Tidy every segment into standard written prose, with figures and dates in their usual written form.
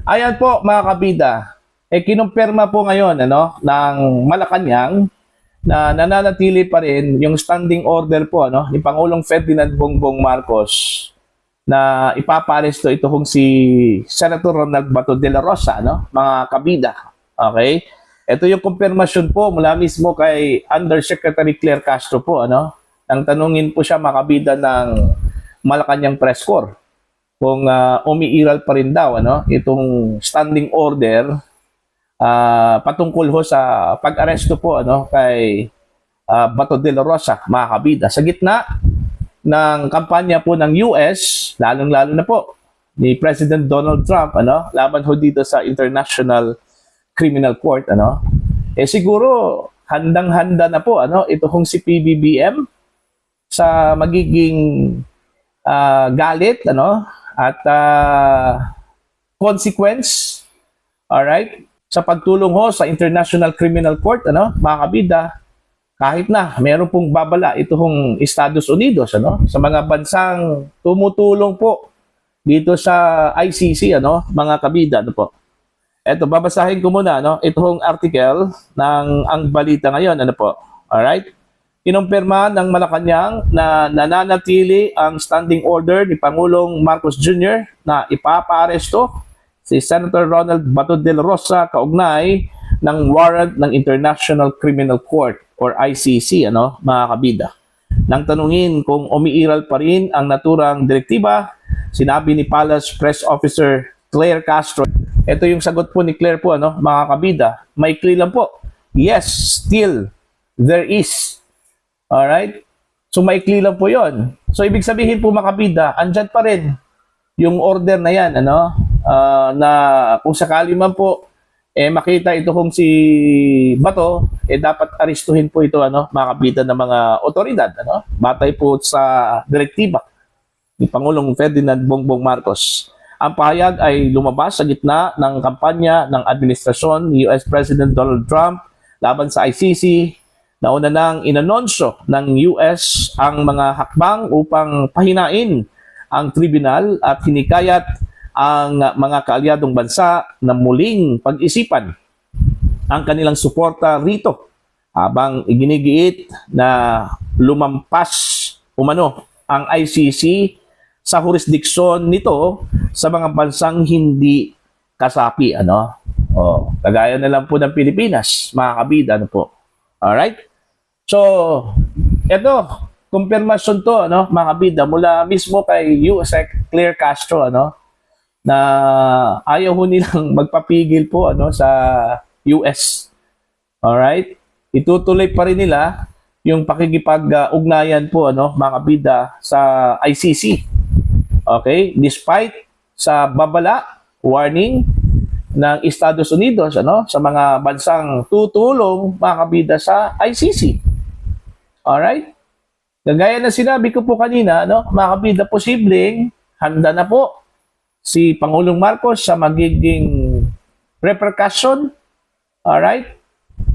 Ayan po mga kabida, kinumpirma po ngayon ng Malacanang na nananatili pa rin yung standing order po ni Pangulong Ferdinand Bongbong Marcos na ipaparesto ito kung si Senator Ronald Bato de la Rosa, mga kabida. Okay? Ito yung kumpirmasyon po mula mismo kay Undersecretary Claire Castro po, nang tanungin po siya mga kabida ng Malacanang Press Corps kung umiiral pa rin daw itong standing order patungkol ho sa pag-aresto po kay Bato de la Rosa, mga kabida. Sa gitna ng kampanya po ng US, lalong-lalo na po ni President Donald Trump laban ho dito sa International Criminal Court siguro handang-handa na po ito kung si PBBM sa magiging galit at consequence, alright, sa pagtulong ho sa International Criminal Court, mga kabida, kahit na meron pong babala ito hong Estados Unidos, sa mga bansang tumutulong po dito sa ICC, mga kabida, po. Ito, babasahin ko muna, ito hong article ng Ang Balita Ngayon, po. Alright? Kinumpirma ng Malacanang na nananatili ang standing order ni Pangulong Marcos Jr. na ipapaaresto si Senator Ronald Bato de la Rosa kaugnay ng warrant ng International Criminal Court or ICC, mga kabida. Nang tanungin kung umiiral pa rin ang naturang direktiba, sinabi ni Palace Press Officer Claire Castro. Ito yung sagot po ni Claire po, mga kabida. Maikli lang po. Yes, still, there is. Alright? So, maikli lang po yon. So, ibig sabihin po mga kabida, andyan pa rin yung order na yan, na kung sakali man po, makita ito kung si Bato, dapat aristuhin po ito, mga kabida ng mga otoridad, batay po sa direktiba ni Pangulong Ferdinand Bongbong Marcos. Ang pahayag ay lumabas sa gitna ng kampanya ng administrasyon ni US President Donald Trump laban sa ICC. Nauna nang inanonsyo ng US ang mga hakbang upang pahinain ang tribunal at hinikayat ang mga kaalyadong bansa na muling pag-isipan ang kanilang suporta rito habang iginigiit na lumampas umano ang ICC sa jurisdiksyon nito sa mga bansang hindi kasapi. Kagaya na lang po ng Pilipinas, mga kabida. Po. Alright? So, ito, kumpirmasyon to, mga kabida, mula mismo kay USEC Claire Castro, na ayaw ho nilang magpapigil po sa US. Alright? Itutuloy pa rin nila yung pakikipag-ugnayan po, mga kabida, sa ICC. Okay? Despite sa babala, warning ng Estados Unidos sa mga bansang tutulong, mga kabida, sa ICC. Alright? Gagaya na sinabi ko po kanina, mga kabida, posibleng handa na po si Pangulong Marcos sa magiging repercussion, alright,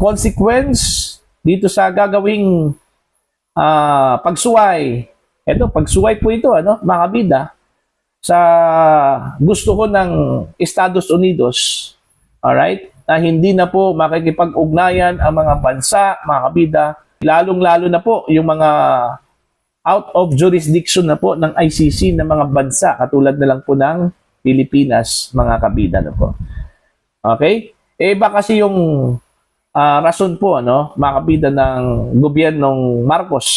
consequence dito sa gagawing pagsuway. Ito, pagsuway po ito, mga kabida, sa gusto ko ng Estados Unidos, alright, na hindi na po makikipag-ugnayan ang mga bansa, mga kabida, lalong-lalo na po yung mga out of jurisdiction na po ng ICC na mga bansa, katulad na lang po ng Pilipinas, mga kabida po. Okay? Iba kasi yung rason po, mga kabida, ng gobyernong Marcos.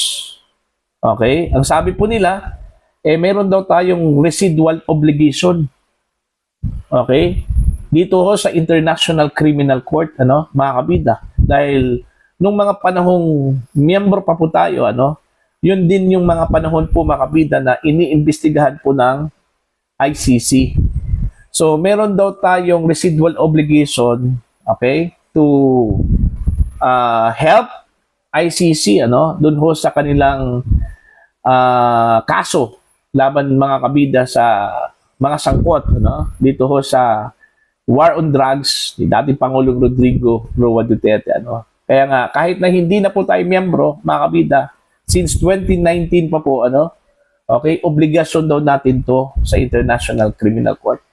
Okay? Ang sabi po nila, meron daw tayong residual obligation. Okay? Dito ho sa International Criminal Court, mga kabida. Dahil nung mga panahong miyembro pa po tayo, yun din yung mga panahon po, mga kabida, na iniimbestigahan po ng ICC. So, meron daw tayong residual obligation, okay, to help ICC, dun ho sa kanilang kaso laban, mga kabida, sa mga sangkot, dito ho sa war on drugs ni dating Pangulong Rodrigo Roa Duterte, Kaya nga, kahit na hindi na po tayo miyembro, mga kabida, since 2019 pa po, okay, obligasyon daw natin to sa International Criminal Court.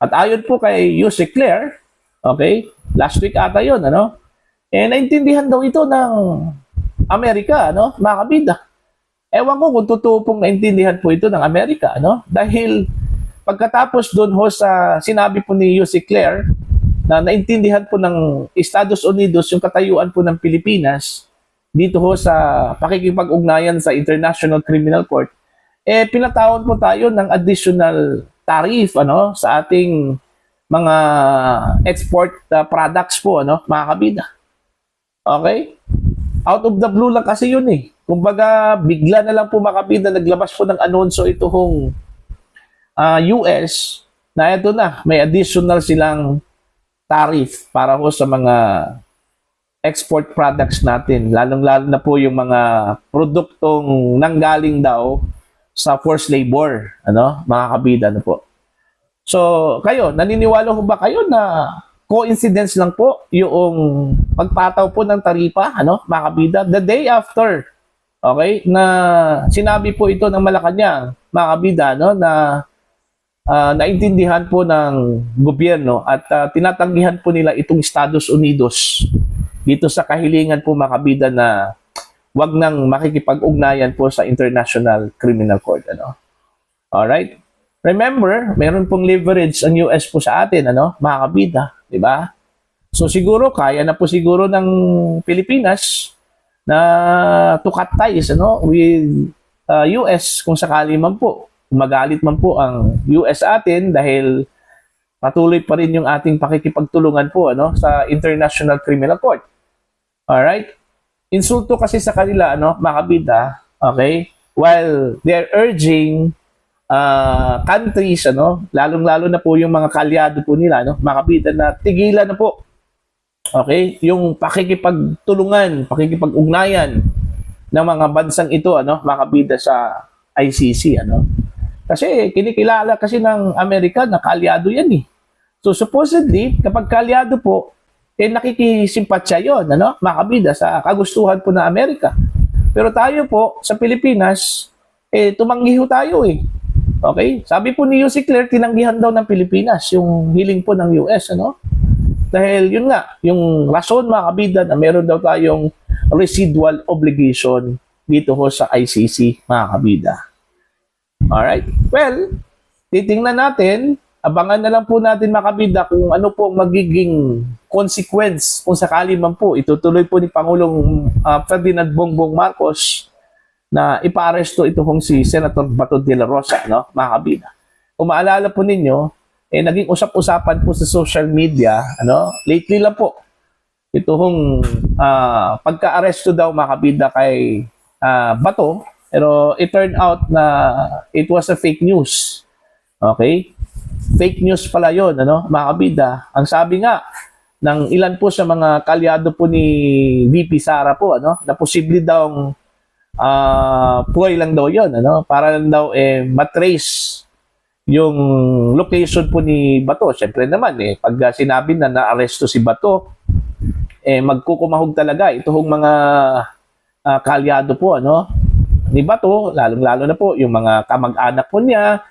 At ayon po kay Yusek Claire, okay, last week ata yun, ano, naintindihan daw ito ng Amerika, ano, mga kabida. Ewan ko kung totoo pong naintindihan po ito ng Amerika, ano, dahil pagkatapos doon ho sa sinabi po ni Yusek Claire na naintindihan po ng Estados Unidos yung katayuan po ng Pilipinas dito ho sa pakikipag-ugnayan sa International Criminal Court, pinatawon po tayo ng additional tariff, ano, sa ating mga export products po, ano, mga kabida. Okay? Out of the blue lang kasi yun eh. Kumbaga, bigla na lang po mga kabida, naglabas po ng anunsyo ito hong US na ito na, may additional silang tariff para ho sa mga export products natin, lalong-lalo na po yung mga produktong nanggaling daw sa forced labor, ano, mga kabida, ano po. So, kayo, naniniwala ho ba kayo na coincidence lang po yung pagpataw po ng taripa, ano, mga kabida, the day after, okay, na sinabi po ito ng Malacanang, mga kabida, no, na naintindihan po ng gobyerno at tinatanggihan po nila itong Estados Unidos dito sa kahilingan po mga kabida na wag nang makikipag-ugnayan po sa International Criminal Court, ano. Alright? Remember, meron pong leverage ang US po sa atin, ano, mga kabida, di ba? So siguro kaya na po siguro ng Pilipinas na to cut ties, ano, with US kung sakali man po magalit man po ang US atin dahil patuloy pa rin yung ating pakikipagtulungan po, ano, sa International Criminal Court. Alright? Insulto kasi sa kanila, ano, mga kabida, okay, while they're urging countries, ano, lalong-lalo na po yung mga kalyado po nila, ano, mga kabida, na tigilan na po, okay, yung pakikipagtulungan, pakikipag-ugnayan ng mga bansang ito, ano, mga kabida, sa ICC, ano. Kasi kinikilala kasi ng Amerika na kalyado yan eh. So supposedly, kapag kalyado po, nakikisimpatsya yun, ano, mga kabida, sa kagustuhan po ng Amerika. Pero tayo po, sa Pilipinas, tumanggi ho tayo eh. Okay? Sabi po ni Yusek Claire, tinanggihan daw ng Pilipinas yung hiling po ng US, ano? Dahil yun nga, yung rason, mga kabida, na meron daw tayong residual obligation dito ho sa ICC, mga kabida. Alright? Well, titingnan natin, abangan na lang po natin, mga kabida, kung ano po magiging consequence kung sakali man po itutuloy po ni Pangulong Ferdinand Bongbong Marcos na ipa-aresto ito hong si Senator Bato de la Rosa, no, mga kabida. Kung maalala po ninyo, naging usap-usapan po sa social media, ano, lately lang po, ito hong pagka-aresto daw, mga kabida, kay Bato, pero it turned out na it was a fake news. Okay? Fake news pala yun, ano, mga kabida. Ang sabi nga ng ilan po sa mga kalyado po ni VP Sara po, ano, na posible daw ploy lang daw yun, ano, para lang daw matrace yung location po ni Bato. Siyempre naman, pag sinabi na na-aresto si Bato, magkukumahog talaga itong mga kalyado po, ano, ni Bato, lalong-lalo na po yung mga kamag-anak po niya,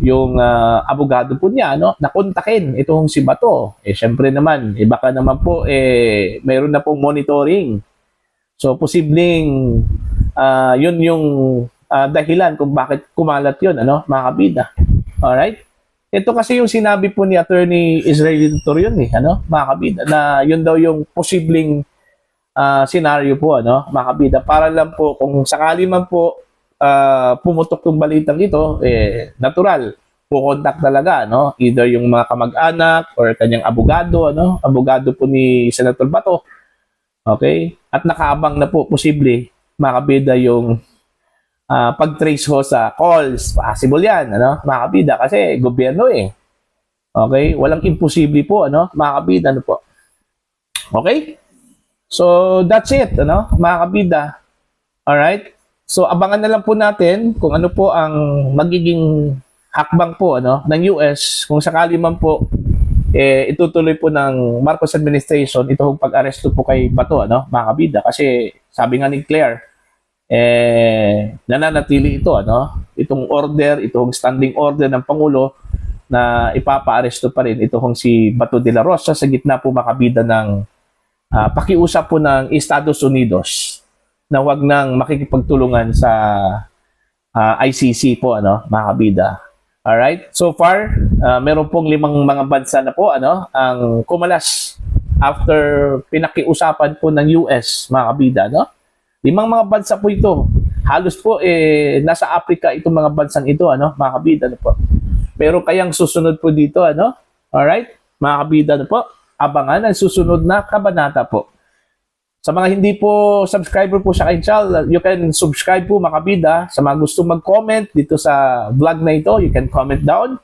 yung abogado po niya, no, nakontakin itong si Bato. Siyempre naman, baka naman po mayroon na pong monitoring. So posibleng yun yung dahilan kung bakit kumalat yun, ano, mga kabida. Alright? Ito kasi yung sinabi po ni Attorney Israeli Tutorion, ano, mga kabida, na yun daw yung posibleng scenario po, ano, mga kabida, para lang po kung sakali man po pumutok tong balitang ito, natural, pukontak talaga, no? Either yung mga kamag-anak or kanyang abogado, ano? Abogado po ni Senator Bato. Okay? At nakaabang na po, posible, mga kabida, yung pag-trace ho sa calls. Possible yan, ano? Mga kabida, kasi gobyerno Okay? Walang imposible po, ano? Mga kabida, ano po? Okay? So, that's it, ano? Mga kabida. Alright? So abangan na lang po natin kung ano po ang magiging hakbang po, ano, ng US kung sakali man po itutuloy po ng Marcos administration itong pag-aresto po kay Bato, ano, mga kabida, kasi sabi nga ni Claire, nananatili ito, ano, itong order, itong standing order ng Pangulo na ipapa-aresto pa rin itong si Bato de la Rosa sa gitna po mga kabida ng pakiusap po ng Estados Unidos na wag nang makikipagtulungan sa ICC po, ano, mga kabida. Alright? So far, meron pong 5 mga bansa na po, ano, ang kumalas after pinakiusapan po ng US, mga kabida, no? 5 mga bansa po ito. Halos po, nasa Africa itong mga bansang ito, ano, mga kabida, ano po. Pero kayang susunod po dito, ano? Alright? Mga kabida, ano po? Abangan ang susunod na kabanata po. Sa mga hindi po subscriber po sa aking channel, you can subscribe po mga kabida. Sa mga gusto mag-comment dito sa vlog na ito, you can comment down.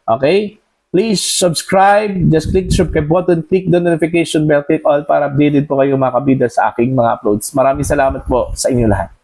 Okay? Please subscribe. Just click the subscribe button, click the notification bell, click all para updated po kayo mga kabida sa aking mga uploads. Maraming salamat po sa inyo lahat.